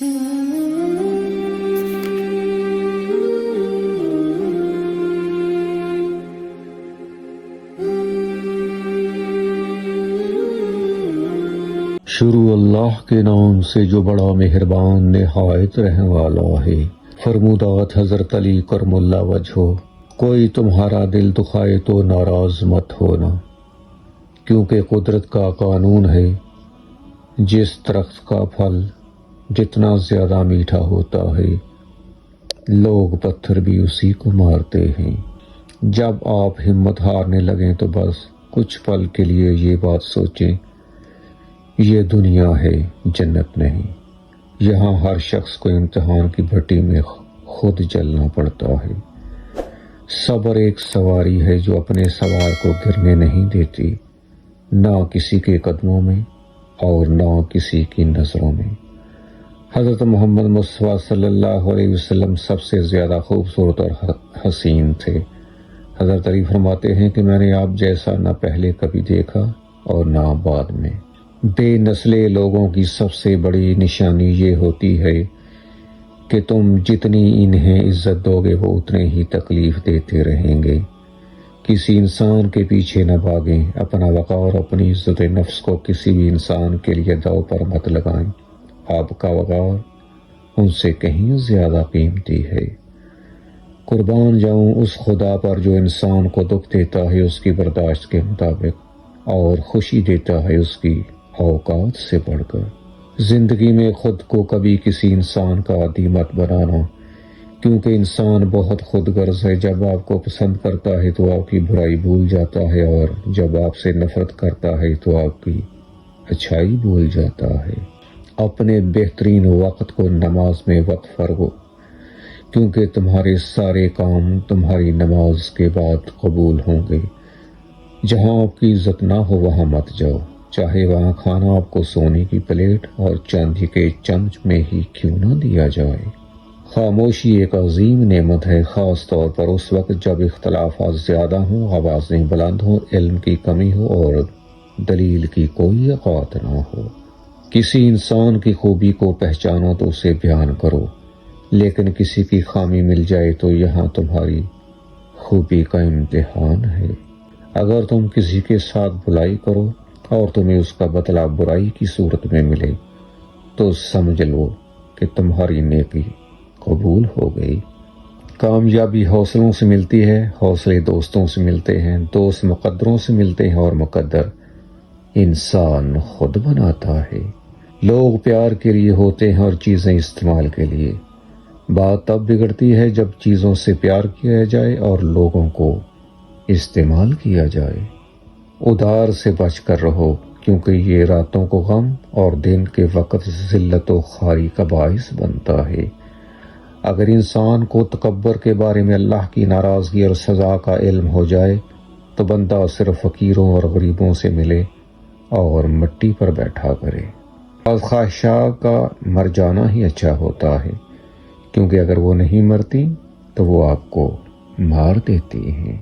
شروع اللہ کے نام سے جو بڑا مہربان نہایت رحم والا ہے۔ فرمودات حضرت علی کرم اللہ وجہہ، کوئی تمہارا دل دکھائے تو ناراض مت ہونا، کیونکہ قدرت کا قانون ہے، جس درخت کا پھل جتنا زیادہ میٹھا ہوتا ہے لوگ پتھر بھی اسی کو مارتے ہیں۔ جب آپ ہمت ہارنے لگیں تو بس کچھ پل کے لیے یہ بات سوچیں، یہ دنیا ہے، جنت نہیں۔ یہاں ہر شخص کو امتحان کی بھٹی میں خود جلنا پڑتا ہے۔ صبر ایک سواری ہے جو اپنے سوار کو گرنے نہیں دیتی، نہ کسی کے قدموں میں اور نہ کسی کی نظروں میں۔ حضرت محمد مصطفیٰ صلی اللہ علیہ وسلم سب سے زیادہ خوبصورت اور حسین تھے۔ حضرت علی فرماتے ہیں کہ میں نے آپ جیسا نہ پہلے کبھی دیکھا اور نہ بعد میں۔ بے نسلے لوگوں کی سب سے بڑی نشانی یہ ہوتی ہے کہ تم جتنی انہیں عزت دو گے وہ اتنے ہی تکلیف دیتے رہیں گے۔ کسی انسان کے پیچھے نہ بھاگیں، اپنا وقار، اپنی عزت نفس کو کسی بھی انسان کے لیے داؤ پر مت لگائیں۔ آپ کا وقار ان سے کہیں زیادہ قیمتی ہے۔ قربان جاؤں اس خدا پر جو انسان کو دکھ دیتا ہے اس کی برداشت کے مطابق اور خوشی دیتا ہے اس کی اوقات سے بڑھ کر۔ زندگی میں خود کو کبھی کسی انسان کا عادی مت بنانا، کیونکہ انسان بہت خود غرض ہے۔ جب آپ کو پسند کرتا ہے تو آپ کی برائی بھول جاتا ہے، اور جب آپ سے نفرت کرتا ہے تو آپ کی اچھائی بھول جاتا ہے۔ اپنے بہترین وقت کو نماز میں وقف کرو، کیونکہ تمہارے سارے کام تمہاری نماز کے بعد قبول ہوں گے۔ جہاں آپ کی عزت نہ ہو وہاں مت جاؤ، چاہے وہاں کھانا آپ کو سونے کی پلیٹ اور چاندی کے چمچ میں ہی کیوں نہ دیا جائے۔ خاموشی ایک عظیم نعمت ہے، خاص طور پر اس وقت جب اختلافات زیادہ ہوں، آوازیں بلند ہوں، علم کی کمی ہو اور دلیل کی کوئی اوقات نہ ہو۔ کسی انسان کی خوبی کو پہچانو تو اسے بیان کرو، لیکن کسی کی خامی مل جائے تو یہاں تمہاری خوبی کا امتحان ہے۔ اگر تم کسی کے ساتھ بلائی کرو اور تمہیں اس کا بدلہ برائی کی صورت میں ملے تو سمجھ لو کہ تمہاری نیکی قبول ہو گئی۔ کامیابی حوصلوں سے ملتی ہے، حوصلے دوستوں سے ملتے ہیں، دوست مقدروں سے ملتے ہیں، اور مقدر انسان خود بناتا ہے۔ لوگ پیار کے لیے ہوتے ہیں اور چیزیں استعمال کے لیے۔ بات تب بگڑتی ہے جب چیزوں سے پیار کیا جائے اور لوگوں کو استعمال کیا جائے۔ ادھار سے بچ کر رہو، کیونکہ یہ راتوں کو غم اور دن کے وقت ذلت و خواری کا باعث بنتا ہے۔ اگر انسان کو تکبر کے بارے میں اللہ کی ناراضگی اور سزا کا علم ہو جائے تو بندہ صرف فقیروں اور غریبوں سے ملے اور مٹی پر بیٹھا کرے۔ بعض خواہشات کا مر جانا ہی اچھا ہوتا ہے، کیونکہ اگر وہ نہیں مرتی تو وہ آپ کو مار دیتی ہیں۔